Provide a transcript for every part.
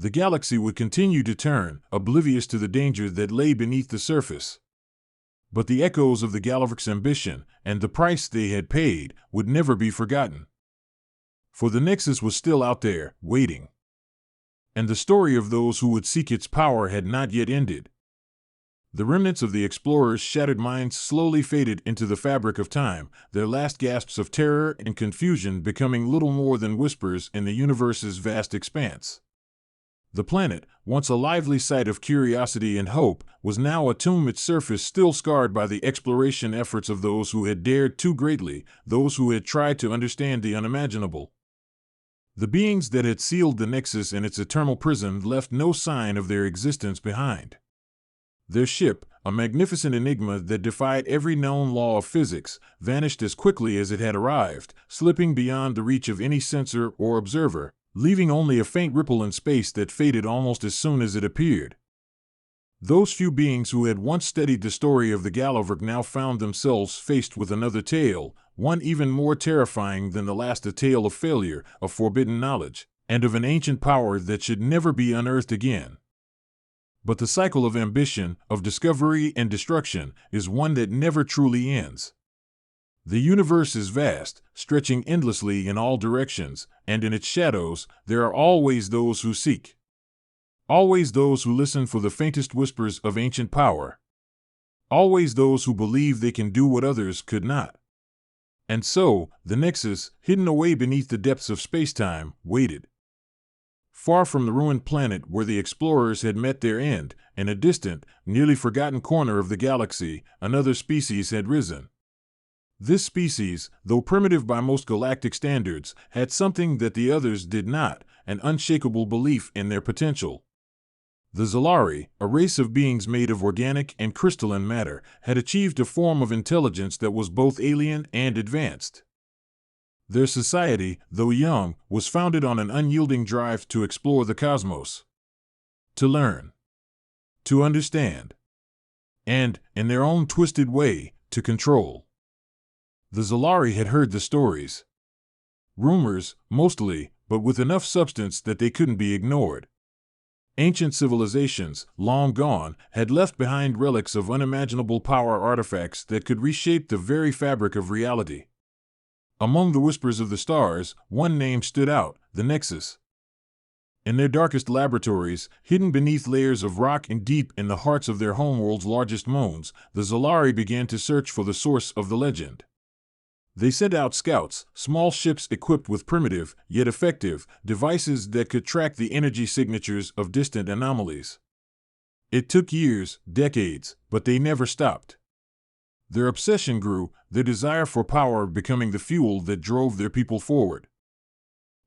The galaxy would continue to turn, oblivious to the danger that lay beneath the surface. But the echoes of the Galavrck's ambition, and the price they had paid, would never be forgotten. For the Nexus was still out there, waiting. And the story of those who would seek its power had not yet ended. The remnants of the explorers' shattered minds slowly faded into the fabric of time, their last gasps of terror and confusion becoming little more than whispers in the universe's vast expanse. The planet, once a lively site of curiosity and hope, was now a tomb, its surface still scarred by the exploration efforts of those who had dared too greatly, those who had tried to understand the unimaginable. The beings that had sealed the Nexus in its eternal prison left no sign of their existence behind. Their ship, a magnificent enigma that defied every known law of physics, vanished as quickly as it had arrived, slipping beyond the reach of any sensor or observer, leaving only a faint ripple in space that faded almost as soon as it appeared. Those few beings who had once studied the story of the Galavrck now found themselves faced with another tale, one even more terrifying than the last, a tale of failure, of forbidden knowledge, and of an ancient power that should never be unearthed again. But the cycle of ambition, of discovery and destruction, is one that never truly ends. The universe is vast, stretching endlessly in all directions, and in its shadows, there are always those who seek. Always those who listen for the faintest whispers of ancient power. Always those who believe they can do what others could not. And so, the Nexus, hidden away beneath the depths of space-time, waited. Far from the ruined planet where the explorers had met their end, in a distant, nearly forgotten corner of the galaxy, another species had risen. This species, though primitive by most galactic standards, had something that the others did not, an unshakable belief in their potential. The Zalari, a race of beings made of organic and crystalline matter, had achieved a form of intelligence that was both alien and advanced. Their society, though young, was founded on an unyielding drive to explore the cosmos. To learn. To understand. And, in their own twisted way, to control. The Zalari had heard the stories. Rumors, mostly, but with enough substance that they couldn't be ignored. Ancient civilizations, long gone, had left behind relics of unimaginable power, artifacts that could reshape the very fabric of reality. Among the whispers of the stars, one name stood out, the Nexus. In their darkest laboratories, hidden beneath layers of rock and deep in the hearts of their homeworld's largest moons, the Zalari began to search for the source of the legend. They sent out scouts, small ships equipped with primitive, yet effective, devices that could track the energy signatures of distant anomalies. It took years, decades, but they never stopped. Their obsession grew, their desire for power becoming the fuel that drove their people forward.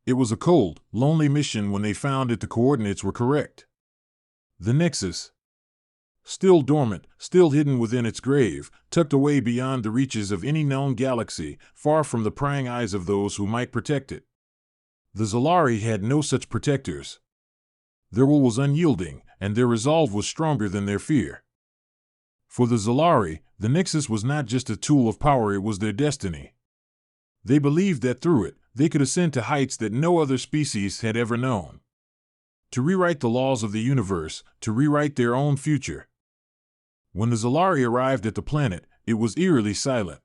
It was a cold, lonely mission when they found that the coordinates were correct. The Nexus, still dormant, still hidden within its grave, tucked away beyond the reaches of any known galaxy, far from the prying eyes of those who might protect it. The Zalari had no such protectors. Their will was unyielding, and their resolve was stronger than their fear. For the Zalari, the Nexus was not just a tool of power, it was their destiny. They believed that through it, they could ascend to heights that no other species had ever known. To rewrite the laws of the universe, to rewrite their own future. When the Zalari arrived at the planet, it was eerily silent.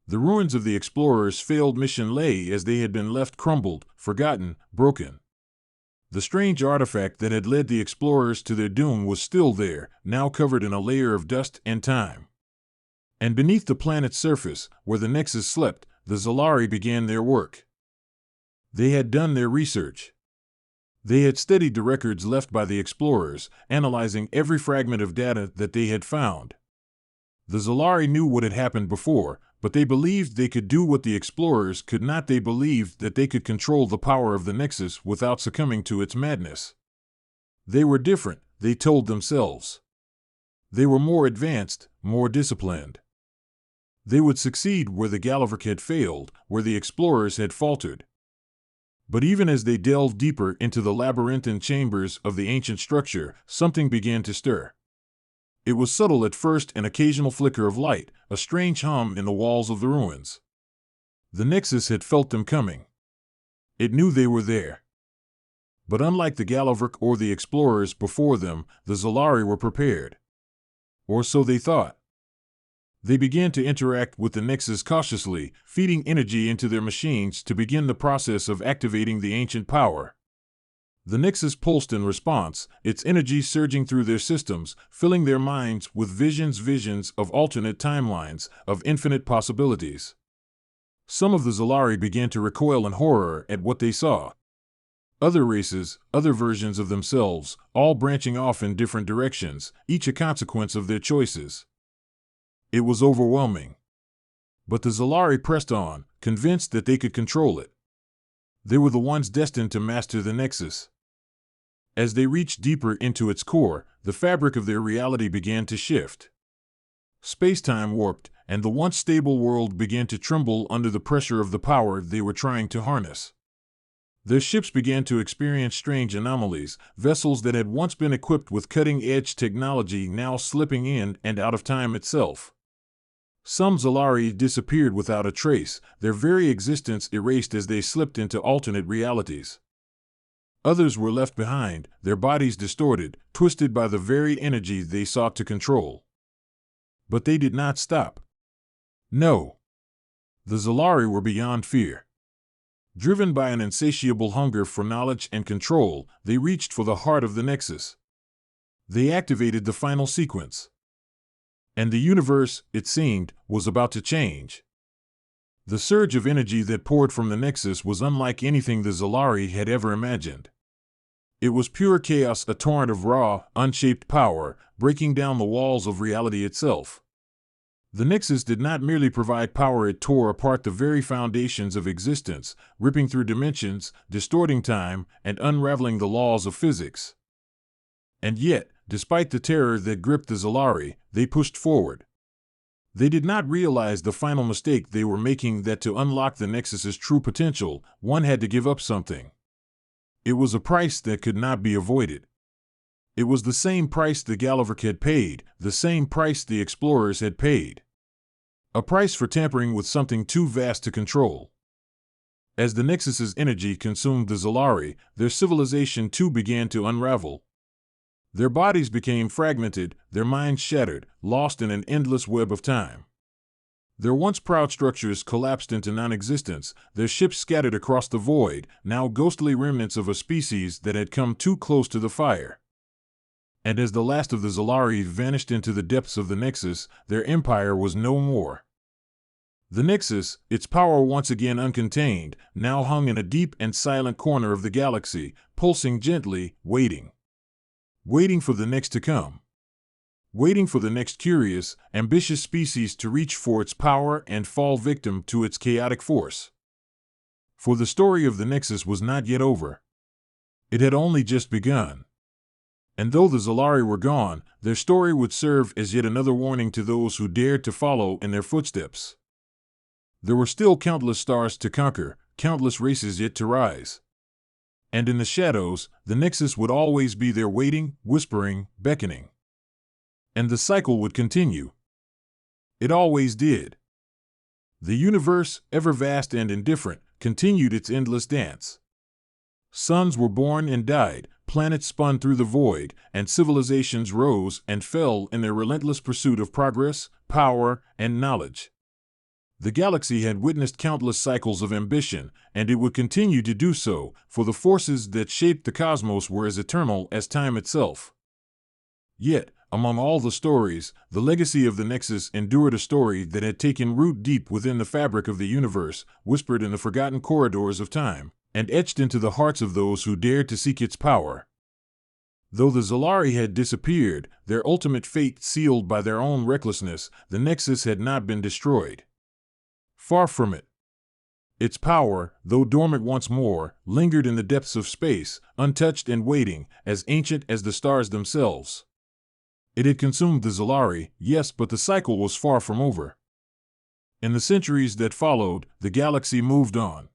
The ruins of the explorers' failed mission lay as they had been left, crumbled, forgotten, broken. The strange artifact that had led the explorers to their doom was still there, now covered in a layer of dust and time. And beneath the planet's surface, where the Nexus slept, the Zalari began their work. They had done their research. They had studied the records left by the explorers, analyzing every fragment of data that they had found. The Zalari knew what had happened before, but they believed they could do what the explorers could not. They believed that they could control the power of the Nexus without succumbing to its madness. They were different, they told themselves. They were more advanced, more disciplined. They would succeed where the Galavrck had failed, where the explorers had faltered. But even as they delved deeper into the labyrinthine chambers of the ancient structure, something began to stir. It was subtle at first, an occasional flicker of light, a strange hum in the walls of the ruins. The Nexus had felt them coming. It knew they were there. But unlike the Galavrck or the explorers before them, the Zolari were prepared. Or so they thought. They began to interact with the Nexus cautiously, feeding energy into their machines to begin the process of activating the ancient power. The Nexus pulsed in response, its energy surging through their systems, filling their minds with visions of alternate timelines, of infinite possibilities. Some of the Zolari began to recoil in horror at what they saw. Other races, other versions of themselves, all branching off in different directions, each a consequence of their choices. It was overwhelming. But the Zolari pressed on, convinced that they could control it. They were the ones destined to master the Nexus. As they reached deeper into its core, the fabric of their reality began to shift. Space-time warped, and the once stable world began to tremble under the pressure of the power they were trying to harness. Their ships began to experience strange anomalies, vessels that had once been equipped with cutting-edge technology now slipping in and out of time itself. Some Zolari disappeared without a trace, their very existence erased as they slipped into alternate realities. Others were left behind, their bodies distorted, twisted by the very energy they sought to control. But they did not stop. No. The Zolari were beyond fear. Driven by an insatiable hunger for knowledge and control, they reached for the heart of the Nexus. They activated the final sequence. And the universe, it seemed, was about to change. The surge of energy that poured from the Nexus was unlike anything the Zolari had ever imagined. It was pure chaos, a torrent of raw, unshaped power, breaking down the walls of reality itself. The Nexus did not merely provide power, it tore apart the very foundations of existence, ripping through dimensions, distorting time, and unraveling the laws of physics. And yet, despite the terror that gripped the Zolari, they pushed forward. They did not realize the final mistake they were making, that to unlock the Nexus's true potential, one had to give up something. It was a price that could not be avoided. It was the same price the Galavrck had paid, the same price the explorers had paid. A price for tampering with something too vast to control. As the Nexus's energy consumed the Zolari, their civilization too began to unravel. Their bodies became fragmented, their minds shattered, lost in an endless web of time. Their once proud structures collapsed into non-existence, their ships scattered across the void, now ghostly remnants of a species that had come too close to the fire. And as the last of the Zolari vanished into the depths of the Nexus, their empire was no more. The Nexus, its power once again uncontained, now hung in a deep and silent corner of the galaxy, pulsing gently, waiting. Waiting for the next to come. Waiting for the next curious, ambitious species to reach for its power and fall victim to its chaotic force. For the story of the Nexus was not yet over. It had only just begun. And though the Zolari were gone, their story would serve as yet another warning to those who dared to follow in their footsteps. There were still countless stars to conquer, countless races yet to rise. And in the shadows, the Nexus would always be there, waiting, whispering, beckoning. And the cycle would continue. It always did. The universe, ever vast and indifferent, continued its endless dance. Suns were born and died, planets spun through the void, and civilizations rose and fell in their relentless pursuit of progress, power, and knowledge. The galaxy had witnessed countless cycles of ambition, and it would continue to do so, for the forces that shaped the cosmos were as eternal as time itself. Yet, among all the stories, the legacy of the Nexus endured, a story that had taken root deep within the fabric of the universe, whispered in the forgotten corridors of time, and etched into the hearts of those who dared to seek its power. Though the Zolari had disappeared, their ultimate fate sealed by their own recklessness, the Nexus had not been destroyed. Far from it. Its power, though dormant once more, lingered in the depths of space, untouched and waiting, as ancient as the stars themselves. It had consumed the Zolari, yes, but the cycle was far from over. In the centuries that followed, the galaxy moved on.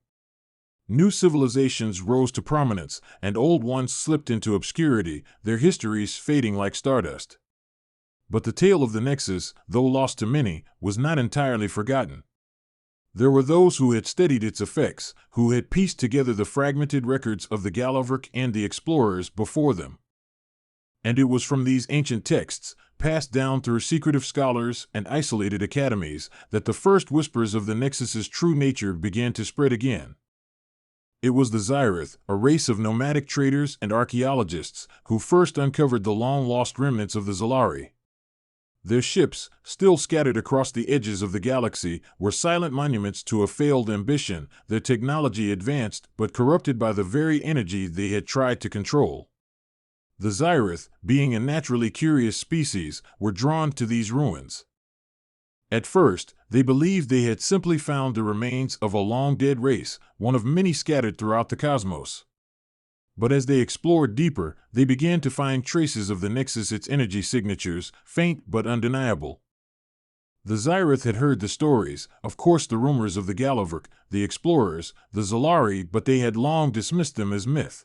New civilizations rose to prominence, and old ones slipped into obscurity, their histories fading like stardust. But the tale of the Nexus, though lost to many, was not entirely forgotten. There were those who had studied its effects, who had pieced together the fragmented records of the Galavrck and the explorers before them. And it was from these ancient texts, passed down through secretive scholars and isolated academies, that the first whispers of the Nexus's true nature began to spread again. It was the Zyrith, a race of nomadic traders and archaeologists, who first uncovered the long-lost remnants of the Zalari. Their ships, still scattered across the edges of the galaxy, were silent monuments to a failed ambition, their technology advanced but corrupted by the very energy they had tried to control. The Zyrith, being a naturally curious species, were drawn to these ruins. At first, they believed they had simply found the remains of a long-dead race, one of many scattered throughout the cosmos. But as they explored deeper, they began to find traces of the Nexus, its energy signatures, faint but undeniable. The Zyrith had heard the stories, of course the rumors of the Galavrck, the explorers, the Zalari, but they had long dismissed them as myth.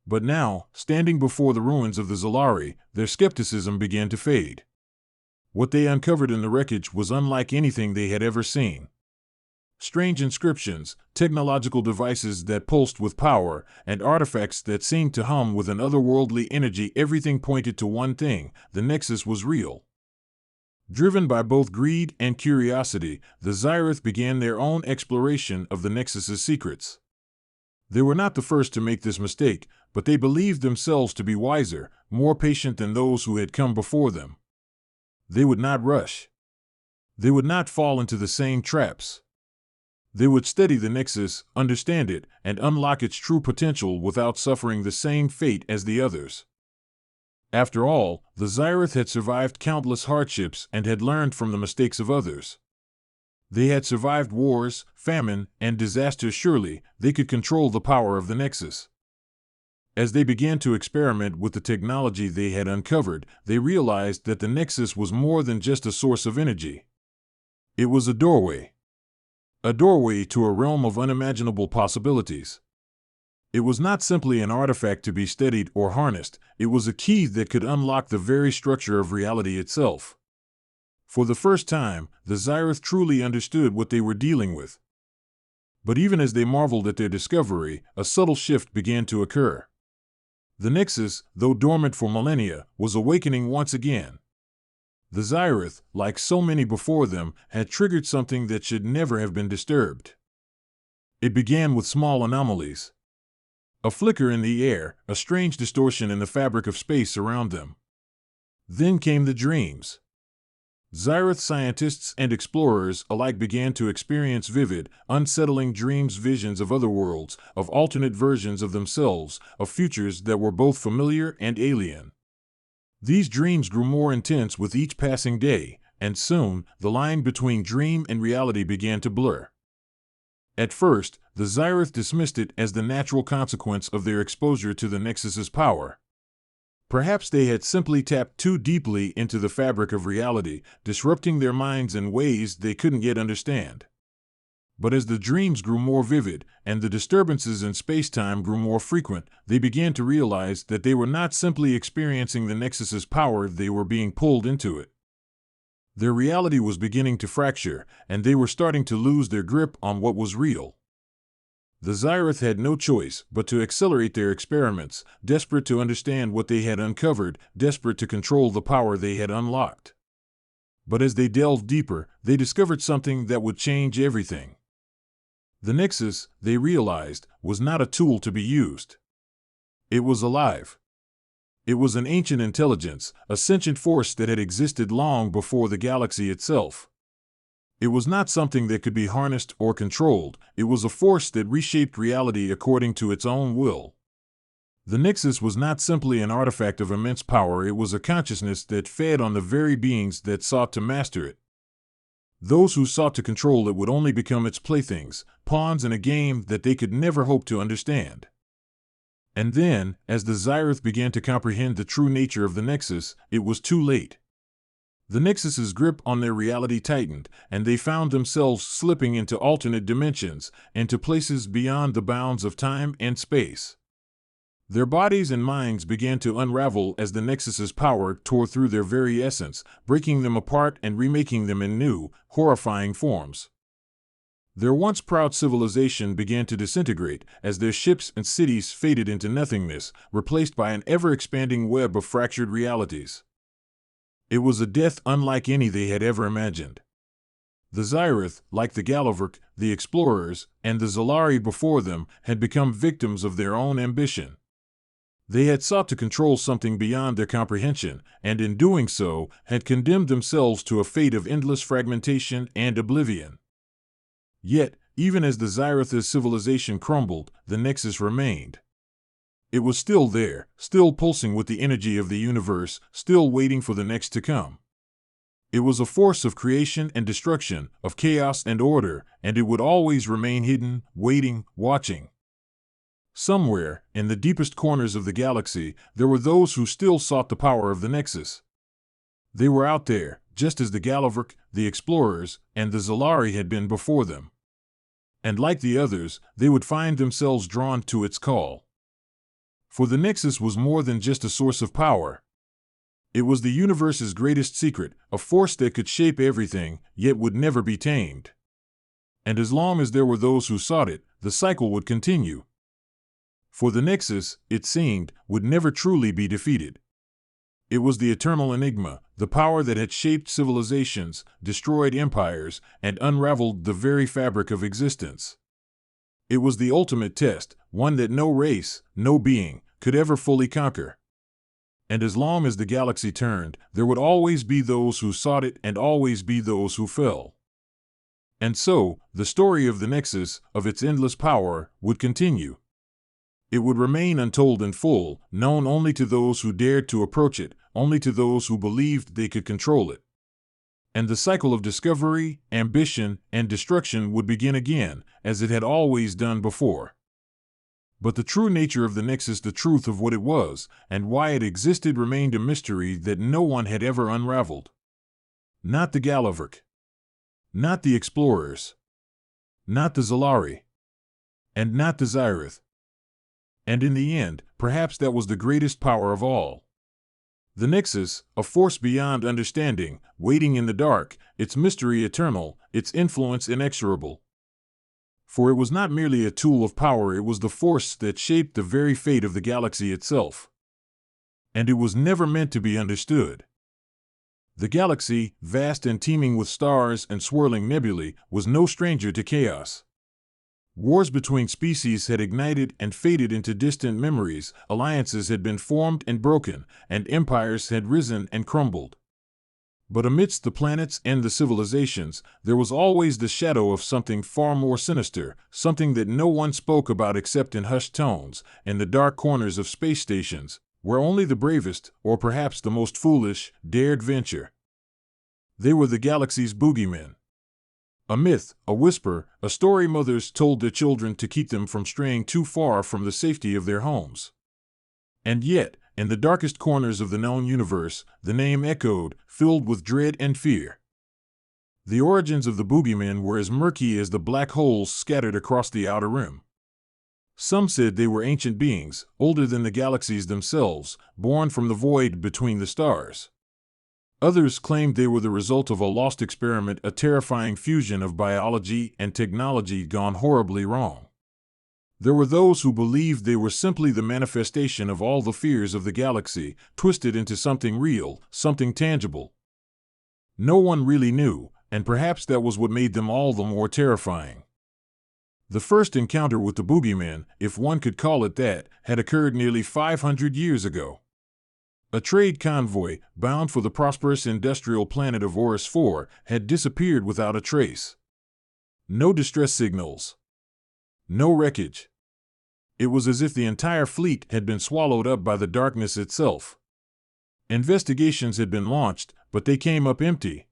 But now, standing before the ruins of the Zalari, their skepticism began to fade. What they uncovered in the wreckage was unlike anything they had ever seen. Strange inscriptions, technological devices that pulsed with power, and artifacts that seemed to hum with an otherworldly energy, everything pointed to one thing: the Nexus was real. Driven by both greed and curiosity, the Zyrith began their own exploration of the Nexus's secrets. They were not the first to make this mistake, but they believed themselves to be wiser, more patient than those who had come before them. They would not rush. They would not fall into the same traps. They would study the Nexus, understand it, and unlock its true potential without suffering the same fate as the others. After all, the Zyrith had survived countless hardships and had learned from the mistakes of others. They had survived wars, famine, and disaster. Surely, they could control the power of the Nexus. As they began to experiment with the technology they had uncovered, they realized that the Nexus was more than just a source of energy. It was a doorway. A doorway to a realm of unimaginable possibilities. It was not simply an artifact to be studied or harnessed, it was a key that could unlock the very structure of reality itself. For the first time, the Zyrith truly understood what they were dealing with. But even as they marveled at their discovery, a subtle shift began to occur. The Nexus, though dormant for millennia, was awakening once again. The Zyrith, like so many before them, had triggered something that should never have been disturbed. It began with small anomalies. A flicker in the air, a strange distortion in the fabric of space around them. Then came the dreams. Zyrith scientists and explorers alike began to experience vivid, unsettling dreams, visions of other worlds, of alternate versions of themselves, of futures that were both familiar and alien. These dreams grew more intense with each passing day, and soon, the line between dream and reality began to blur. At first, the Zyrith dismissed it as the natural consequence of their exposure to the Nexus's power. Perhaps they had simply tapped too deeply into the fabric of reality, disrupting their minds in ways they couldn't yet understand. But as the dreams grew more vivid, and the disturbances in space-time grew more frequent, they began to realize that they were not simply experiencing the Nexus's power, they were being pulled into it. Their reality was beginning to fracture, and they were starting to lose their grip on what was real. The Zyrith had no choice but to accelerate their experiments, desperate to understand what they had uncovered, desperate to control the power they had unlocked. But as they delved deeper, they discovered something that would change everything. The Nexus, they realized, was not a tool to be used. It was alive. It was an ancient intelligence, a sentient force that had existed long before the galaxy itself. It was not something that could be harnessed or controlled, it was a force that reshaped reality according to its own will. The Nexus was not simply an artifact of immense power, it was a consciousness that fed on the very beings that sought to master it. Those who sought to control it would only become its playthings, pawns in a game that they could never hope to understand. And then, as the Zyrith began to comprehend the true nature of the Nexus, it was too late. The Nexus's grip on their reality tightened, and they found themselves slipping into alternate dimensions, into places beyond the bounds of time and space. Their bodies and minds began to unravel as the Nexus's power tore through their very essence, breaking them apart and remaking them in new, horrifying forms. Their once proud civilization began to disintegrate as their ships and cities faded into nothingness, replaced by an ever-expanding web of fractured realities. It was a death unlike any they had ever imagined. The Zyrith, like the Galavrck, the explorers, and the Zalari before them, had become victims of their own ambition. They had sought to control something beyond their comprehension, and in doing so, had condemned themselves to a fate of endless fragmentation and oblivion. Yet, even as the Zyrith's civilization crumbled, the Nexus remained. It was still there, still pulsing with the energy of the universe, still waiting for the next to come. It was a force of creation and destruction, of chaos and order, and it would always remain hidden, waiting, watching. Somewhere, in the deepest corners of the galaxy, there were those who still sought the power of the Nexus. They were out there, just as the Galavrck, the explorers, and the Zalari had been before them. And like the others, they would find themselves drawn to its call. For the Nexus was more than just a source of power. It was the universe's greatest secret, a force that could shape everything, yet would never be tamed. And as long as there were those who sought it, the cycle would continue. For the Nexus, it seemed, would never truly be defeated. It was the eternal enigma, the power that had shaped civilizations, destroyed empires, and unraveled the very fabric of existence. It was the ultimate test, one that no race, no being, could ever fully conquer. And as long as the galaxy turned, there would always be those who sought it and always be those who fell. And so, the story of the Nexus, of its endless power, would continue. It would remain untold in full, known only to those who dared to approach it, only to those who believed they could control it. And the cycle of discovery, ambition, and destruction would begin again, as it had always done before. But the true nature of the Nexus, the truth of what it was, and why it existed remained a mystery that no one had ever unraveled. Not the Galavrck. Not the explorers. Not the Zalari. And not the Zyrith. And in the end, perhaps that was the greatest power of all. The Nexus, a force beyond understanding, waiting in the dark, its mystery eternal, its influence inexorable. For it was not merely a tool of power, it was the force that shaped the very fate of the galaxy itself. And it was never meant to be understood. The galaxy, vast and teeming with stars and swirling nebulae, was no stranger to chaos. Wars between species had ignited and faded into distant memories, alliances had been formed and broken, and empires had risen and crumbled. But amidst the planets and the civilizations, there was always the shadow of something far more sinister, something that no one spoke about except in hushed tones, in the dark corners of space stations, where only the bravest, or perhaps the most foolish, dared venture. They were the galaxy's boogeymen. A myth, a whisper, a story mothers told their children to keep them from straying too far from the safety of their homes. And yet, in the darkest corners of the known universe, the name echoed, filled with dread and fear. The origins of the boogeymen were as murky as the black holes scattered across the outer rim. Some said they were ancient beings, older than the galaxies themselves, born from the void between the stars. Others claimed they were the result of a lost experiment, a terrifying fusion of biology and technology gone horribly wrong. There were those who believed they were simply the manifestation of all the fears of the galaxy, twisted into something real, something tangible. No one really knew, and perhaps that was what made them all the more terrifying. The first encounter with the boogeymen, if one could call it that, had occurred nearly 500 years ago. A trade convoy, bound for the prosperous industrial planet of Oris IV, had disappeared without a trace. No distress signals. No wreckage. It was as if the entire fleet had been swallowed up by the darkness itself. Investigations had been launched, but they came up empty.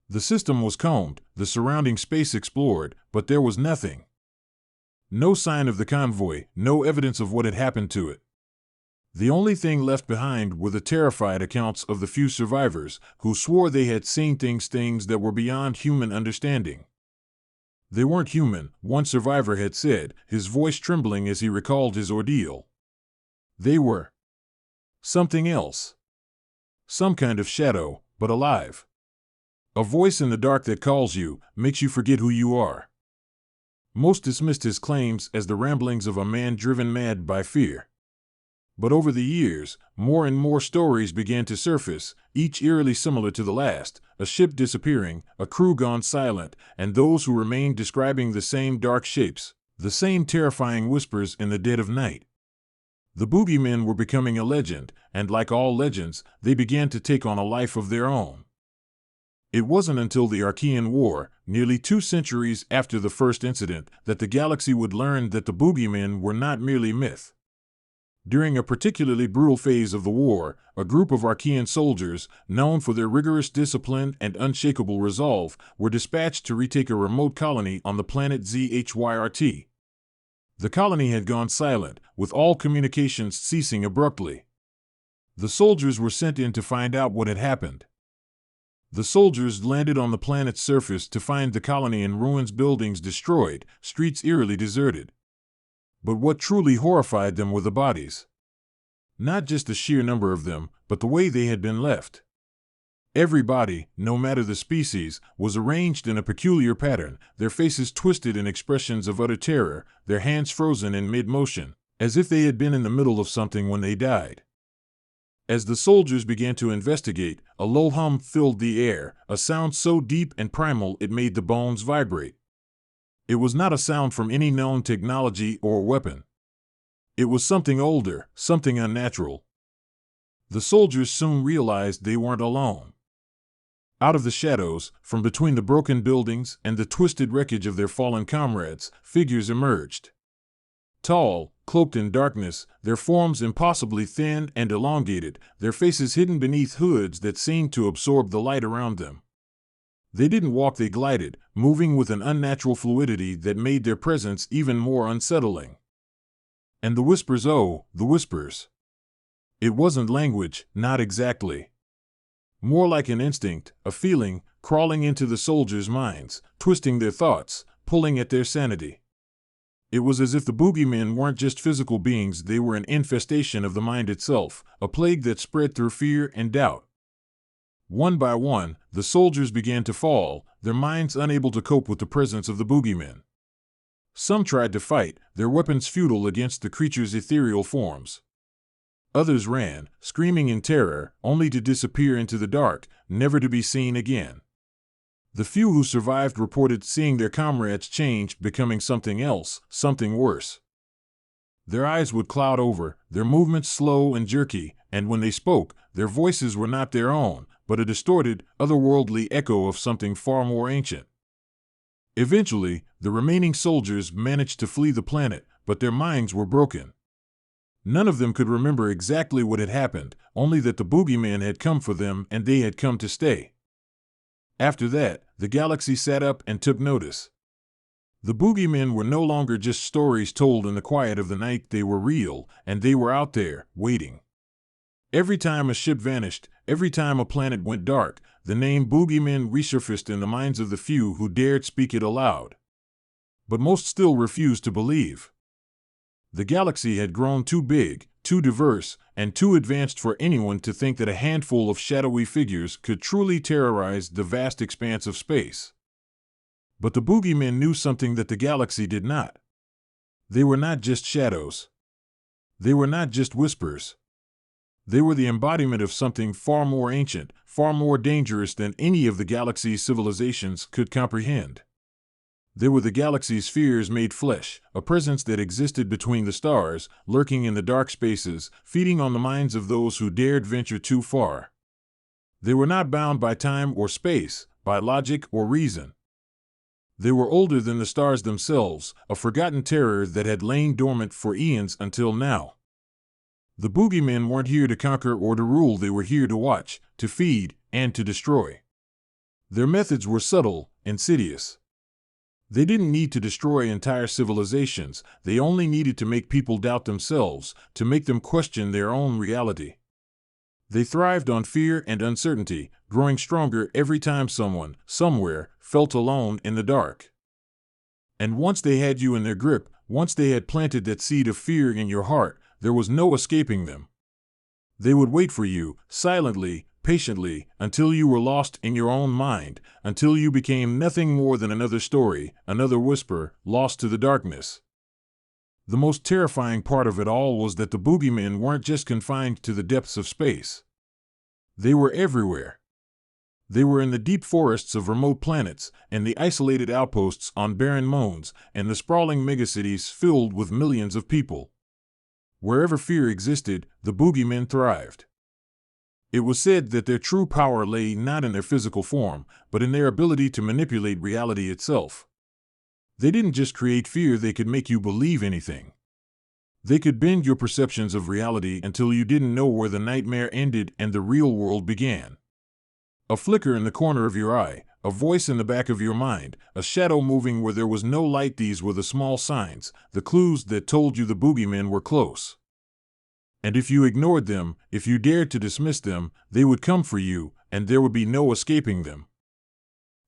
The system was combed, the surrounding space explored, but there was nothing. No sign of the convoy, no evidence of what had happened to it. The only thing left behind were the terrified accounts of the few survivors, who swore they had seen things that were beyond human understanding. They weren't human, one survivor had said, his voice trembling as he recalled his ordeal. They were something else. Some kind of shadow, but alive. A voice in the dark that calls you, makes you forget who you are. Most dismissed his claims as the ramblings of a man driven mad by fear. But over the years, more and more stories began to surface, each eerily similar to the last: a ship disappearing, a crew gone silent, and those who remained describing the same dark shapes, the same terrifying whispers in the dead of night. The boogeymen were becoming a legend, and like all legends, they began to take on a life of their own. It wasn't until the Archean War, nearly 2 centuries after the first incident, that the galaxy would learn that the boogeymen were not merely myth. During a particularly brutal phase of the war, a group of Archean soldiers, known for their rigorous discipline and unshakable resolve, were dispatched to retake a remote colony on the planet Zhyrt. The colony had gone silent, with all communications ceasing abruptly. The soldiers were sent in to find out what had happened. The soldiers landed on the planet's surface to find the colony in ruins, buildings destroyed, streets eerily deserted. But what truly horrified them were the bodies. Not just the sheer number of them, but the way they had been left. Every body, no matter the species, was arranged in a peculiar pattern, their faces twisted in expressions of utter terror, their hands frozen in mid-motion, as if they had been in the middle of something when they died. As the soldiers began to investigate, a low hum filled the air, a sound so deep and primal it made the bones vibrate. It was not a sound from any known technology or weapon. It was something older, something unnatural. The soldiers soon realized they weren't alone. Out of the shadows, from between the broken buildings and the twisted wreckage of their fallen comrades, figures emerged. Tall, cloaked in darkness, their forms impossibly thin and elongated, their faces hidden beneath hoods that seemed to absorb the light around them. They didn't walk, they glided, moving with an unnatural fluidity that made their presence even more unsettling. And the whispers, oh, the whispers. It wasn't language, not exactly. More like an instinct, a feeling, crawling into the soldiers' minds, twisting their thoughts, pulling at their sanity. It was as if the boogeymen weren't just physical beings, they were an infestation of the mind itself, a plague that spread through fear and doubt. One by one, the soldiers began to fall, their minds unable to cope with the presence of the boogeymen. Some tried to fight, their weapons futile against the creature's ethereal forms. Others ran, screaming in terror, only to disappear into the dark, never to be seen again. The few who survived reported seeing their comrades change, becoming something else, something worse. Their eyes would cloud over, their movements slow and jerky, and when they spoke, their voices were not their own, but a distorted, otherworldly echo of something far more ancient. Eventually, the remaining soldiers managed to flee the planet, but their minds were broken. None of them could remember exactly what had happened, only that the boogeyman had come for them and they had come to stay. After that, the galaxy sat up and took notice. The boogeymen were no longer just stories told in the quiet of the night, they were real, and they were out there, waiting. Every time a ship vanished, every time a planet went dark, the name boogeymen resurfaced in the minds of the few who dared speak it aloud. But most still refused to believe. The galaxy had grown too big, too diverse, and too advanced for anyone to think that a handful of shadowy figures could truly terrorize the vast expanse of space. But the boogeymen knew something that the galaxy did not. They were not just shadows. They were not just whispers. They were the embodiment of something far more ancient, far more dangerous than any of the galaxy's civilizations could comprehend. They were the galaxy's fears made flesh, a presence that existed between the stars, lurking in the dark spaces, feeding on the minds of those who dared venture too far. They were not bound by time or space, by logic or reason. They were older than the stars themselves, a forgotten terror that had lain dormant for eons until now. The boogeymen weren't here to conquer or to rule, they were here to watch, to feed, and to destroy. Their methods were subtle, insidious. They didn't need to destroy entire civilizations, they only needed to make people doubt themselves, to make them question their own reality. They thrived on fear and uncertainty, growing stronger every time someone, somewhere, felt alone in the dark. And once they had you in their grip, once they had planted that seed of fear in your heart, there was no escaping them. They would wait for you, silently, patiently, until you were lost in your own mind, until you became nothing more than another story, another whisper, lost to the darkness. The most terrifying part of it all was that the boogeymen weren't just confined to the depths of space. They were everywhere. They were in the deep forests of remote planets, and the isolated outposts on barren moons, and the sprawling megacities filled with millions of people. Wherever fear existed, the boogeymen thrived. It was said that their true power lay not in their physical form, but in their ability to manipulate reality itself. They didn't just create fear, they could make you believe anything. They could bend your perceptions of reality until you didn't know where the nightmare ended and the real world began. A flicker in the corner of your eye, a voice in the back of your mind, a shadow moving where there was no light — these were the small signs, the clues that told you the boogeymen were close. And if you ignored them, if you dared to dismiss them, they would come for you, and there would be no escaping them.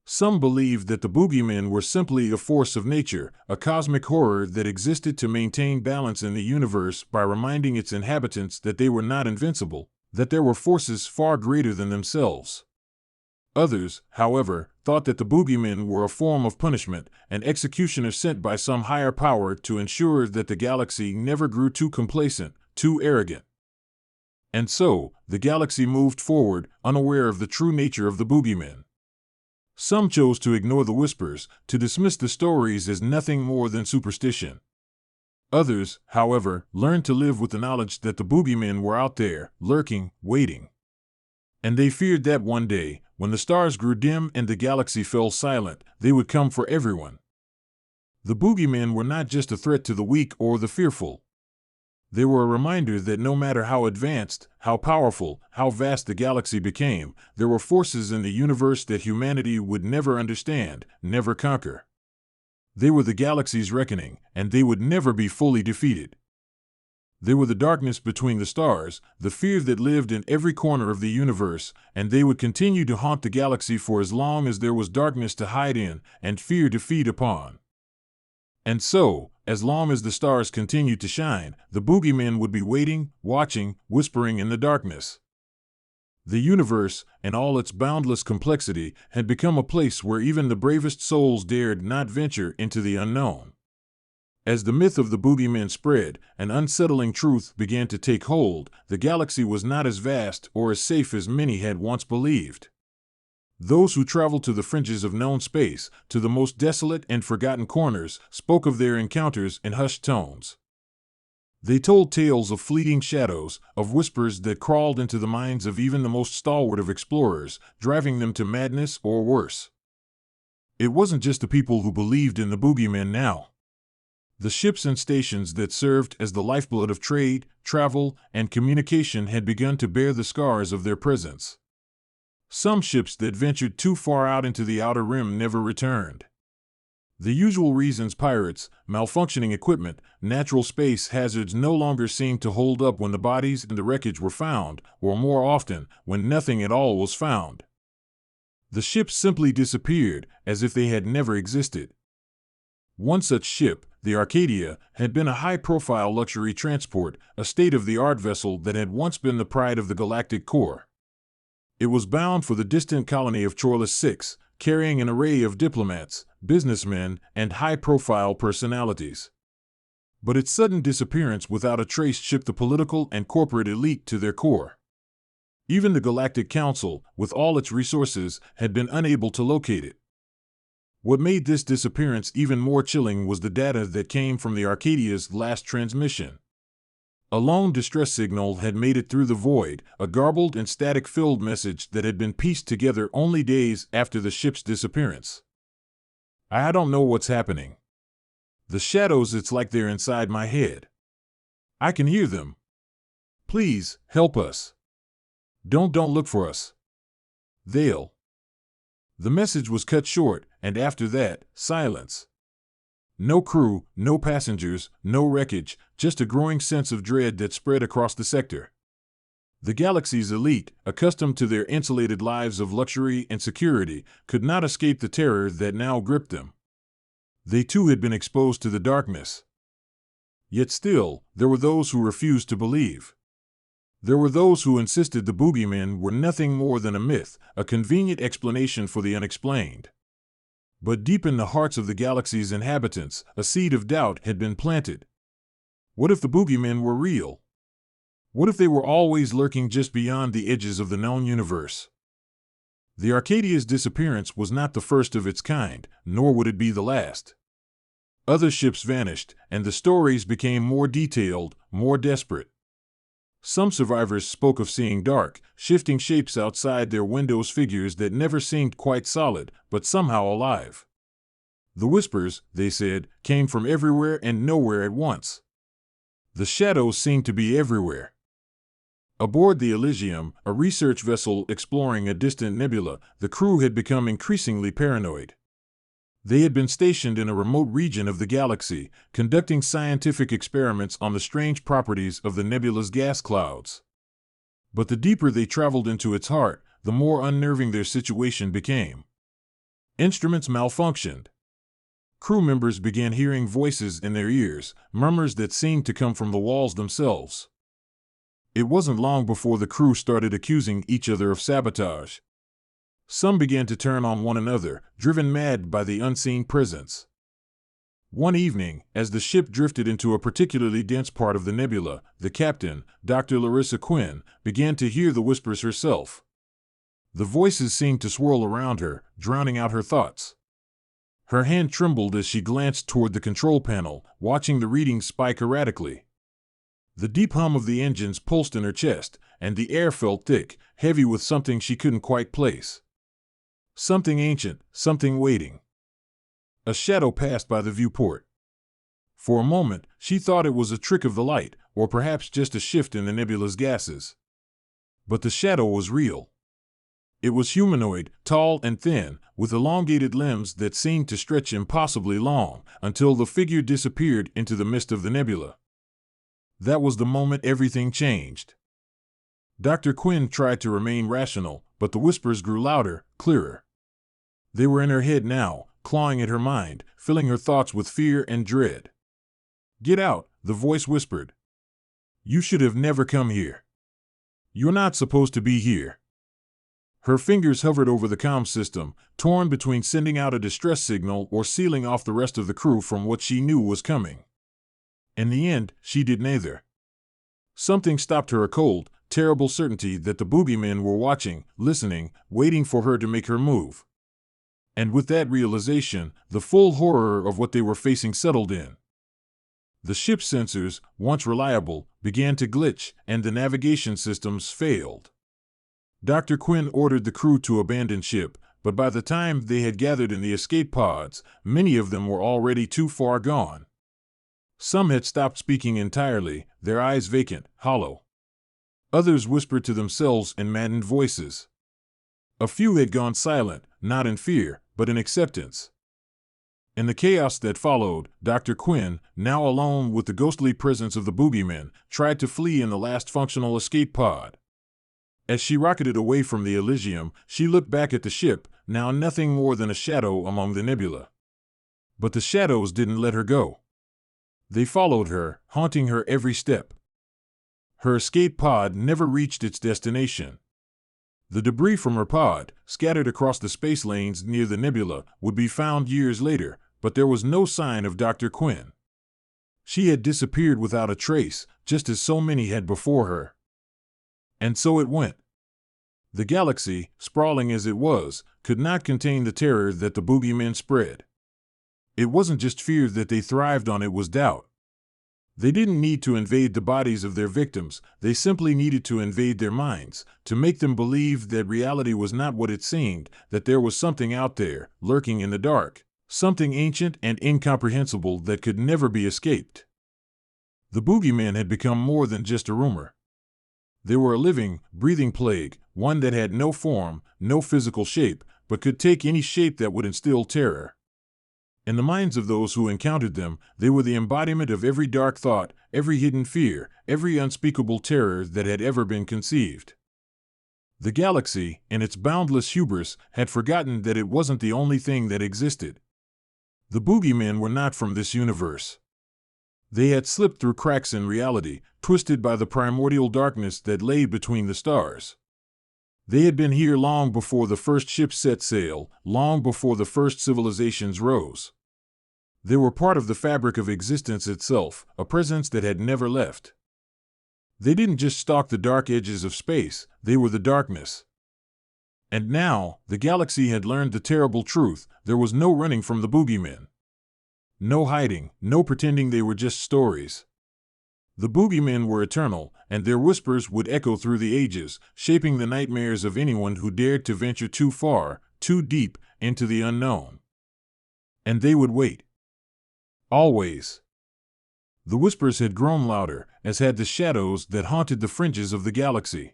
Some believed that the boogeymen were simply a force of nature, a cosmic horror that existed to maintain balance in the universe by reminding its inhabitants that they were not invincible, that there were forces far greater than themselves. Others, however, thought that the boogeymen were a form of punishment, an executioner sent by some higher power to ensure that the galaxy never grew too complacent, too arrogant. And so, the galaxy moved forward, unaware of the true nature of the boogeymen. Some chose to ignore the whispers, to dismiss the stories as nothing more than superstition. Others, however, learned to live with the knowledge that the boogeymen were out there, lurking, waiting. And they feared that one day, when the stars grew dim and the galaxy fell silent, they would come for everyone. The boogeymen were not just a threat to the weak or the fearful. They were a reminder that no matter how advanced, how powerful, how vast the galaxy became, there were forces in the universe that humanity would never understand, never conquer. They were the galaxy's reckoning, and they would never be fully defeated. They were the darkness between the stars, the fear that lived in every corner of the universe, and they would continue to haunt the galaxy for as long as there was darkness to hide in and fear to feed upon. And so, as long as the stars continued to shine, the boogeymen would be waiting, watching, whispering in the darkness. The universe, in all its boundless complexity, had become a place where even the bravest souls dared not venture into the unknown. As the myth of the boogeymen spread, an unsettling truth began to take hold: the galaxy was not as vast or as safe as many had once believed. Those who traveled to the fringes of known space, to the most desolate and forgotten corners, spoke of their encounters in hushed tones. They told tales of fleeting shadows, of whispers that crawled into the minds of even the most stalwart of explorers, driving them to madness or worse. It wasn't just the people who believed in the boogeymen now. The ships and stations that served as the lifeblood of trade, travel, and communication had begun to bear the scars of their presence. Some ships that ventured too far out into the outer rim never returned. The usual reasons — pirates, malfunctioning equipment, natural space hazards — no longer seemed to hold up when the bodies and the wreckage were found, or more often, when nothing at all was found. The ships simply disappeared, as if they had never existed. One such ship, the Arcadia, had been a high-profile luxury transport, a state-of-the-art vessel that had once been the pride of the Galactic Corps. It was bound for the distant colony of Chorus 6, carrying an array of diplomats, businessmen, and high-profile personalities. But its sudden disappearance without a trace shook the political and corporate elite to their core. Even the Galactic Council, with all its resources, had been unable to locate it. What made this disappearance even more chilling was the data that came from the Arcadia's last transmission. A lone distress signal had made it through the void, a garbled and static-filled message that had been pieced together only days after the ship's disappearance. "I don't know what's happening. The shadows, it's like they're inside my head. I can hear them. Please, help us. Don't look for us. They'll..." The message was cut short, and after that, silence. No crew, no passengers, no wreckage, just a growing sense of dread that spread across the sector. The galaxy's elite, accustomed to their insulated lives of luxury and security, could not escape the terror that now gripped them. They too had been exposed to the darkness. Yet still, there were those who refused to believe. There were those who insisted the boogeymen were nothing more than a myth, a convenient explanation for the unexplained. But deep in the hearts of the galaxy's inhabitants, a seed of doubt had been planted. What if the boogeymen were real? What if they were always lurking just beyond the edges of the known universe? The Arcadia's disappearance was not the first of its kind, nor would it be the last. Other ships vanished, and the stories became more detailed, more desperate. Some survivors spoke of seeing dark, shifting shapes outside their windows, figures that never seemed quite solid, but somehow alive. The whispers, they said, came from everywhere and nowhere at once. The shadows seemed to be everywhere. Aboard the Elysium, a research vessel exploring a distant nebula, the crew had become increasingly paranoid. They had been stationed in a remote region of the galaxy, conducting scientific experiments on the strange properties of the nebula's gas clouds. But the deeper they traveled into its heart, the more unnerving their situation became. Instruments malfunctioned. Crew members began hearing voices in their ears, murmurs that seemed to come from the walls themselves. It wasn't long before the crew started accusing each other of sabotage. Some began to turn on one another, driven mad by the unseen presence. One evening, as the ship drifted into a particularly dense part of the nebula, the captain, Dr. Larissa Quinn, began to hear the whispers herself. The voices seemed to swirl around her, drowning out her thoughts. Her hand trembled as she glanced toward the control panel, watching the readings spike erratically. The deep hum of the engines pulsed in her chest, and the air felt thick, heavy with something she couldn't quite place. Something ancient, something waiting. A shadow passed by the viewport. For a moment, she thought it was a trick of the light, or perhaps just a shift in the nebula's gases. But the shadow was real. It was humanoid, tall and thin, with elongated limbs that seemed to stretch impossibly long, until the figure disappeared into the mist of the nebula. That was the moment everything changed. Dr. Quinn tried to remain rational, but the whispers grew louder, clearer. They were in her head now, clawing at her mind, filling her thoughts with fear and dread. "Get out," the voice whispered. "You should have never come here. You're not supposed to be here." Her fingers hovered over the comm system, torn between sending out a distress signal or sealing off the rest of the crew from what she knew was coming. In the end, she did neither. Something stopped her, a cold, terrible certainty that the boogeymen were watching, listening, waiting for her to make her move. And with that realization, the full horror of what they were facing settled in. The ship's sensors, once reliable, began to glitch, and the navigation systems failed. Dr. Quinn ordered the crew to abandon ship, but by the time they had gathered in the escape pods, many of them were already too far gone. Some had stopped speaking entirely, their eyes vacant, hollow. Others whispered to themselves in maddened voices. A few had gone silent, not in fear, but in acceptance. In the chaos that followed, Dr. Quinn, now alone with the ghostly presence of the boogeymen, tried to flee in the last functional escape pod. As she rocketed away from the Elysium, she looked back at the ship, now nothing more than a shadow among the nebula. But the shadows didn't let her go. They followed her, haunting her every step. Her escape pod never reached its destination. The debris from her pod, scattered across the space lanes near the nebula, would be found years later, but there was no sign of Dr. Quinn. She had disappeared without a trace, just as so many had before her. And so it went. The galaxy, sprawling as it was, could not contain the terror that the boogeymen spread. It wasn't just fear that they thrived on, it was doubt. They didn't need to invade the bodies of their victims, they simply needed to invade their minds, to make them believe that reality was not what it seemed, that there was something out there, lurking in the dark, something ancient and incomprehensible that could never be escaped. The boogeymen had become more than just a rumor. They were a living, breathing plague, one that had no form, no physical shape, but could take any shape that would instill terror. In the minds of those who encountered them, they were the embodiment of every dark thought, every hidden fear, every unspeakable terror that had ever been conceived. The galaxy, in its boundless hubris, had forgotten that it wasn't the only thing that existed. The boogeymen were not from this universe. They had slipped through cracks in reality, twisted by the primordial darkness that lay between the stars. They had been here long before the first ships set sail, long before the first civilizations rose. They were part of the fabric of existence itself, a presence that had never left. They didn't just stalk the dark edges of space, they were the darkness. And now, the galaxy had learned the terrible truth: there was no running from the boogeymen. No hiding, no pretending they were just stories. The boogeymen were eternal, and their whispers would echo through the ages, shaping the nightmares of anyone who dared to venture too far, too deep, into the unknown. And they would wait. Always. The whispers had grown louder, as had the shadows that haunted the fringes of the galaxy.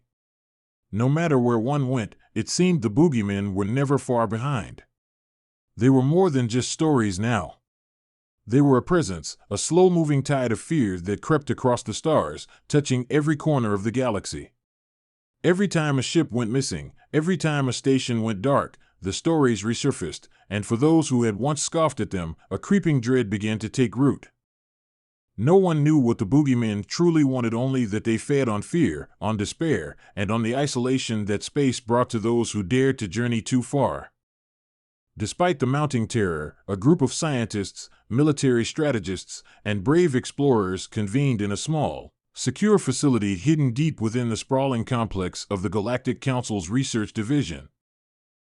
No matter where one went, it seemed the boogeymen were never far behind. They were more than just stories now. They were a presence, a slow-moving tide of fear that crept across the stars, touching every corner of the galaxy. Every time a ship went missing, every time a station went dark, the stories resurfaced, and for those who had once scoffed at them, a creeping dread began to take root. No one knew what the boogeymen truly wanted, only that they fed on fear, on despair, and on the isolation that space brought to those who dared to journey too far. Despite the mounting terror, a group of scientists, military strategists, and brave explorers convened in a small, secure facility hidden deep within the sprawling complex of the Galactic Council's Research Division.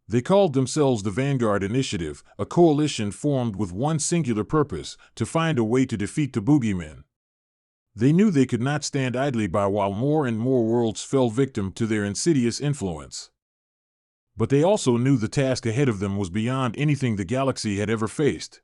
They called themselves the Vanguard Initiative, a coalition formed with one singular purpose: to find a way to defeat the boogeymen. They knew they could not stand idly by while more and more worlds fell victim to their insidious influence. But they also knew the task ahead of them was beyond anything the galaxy had ever faced.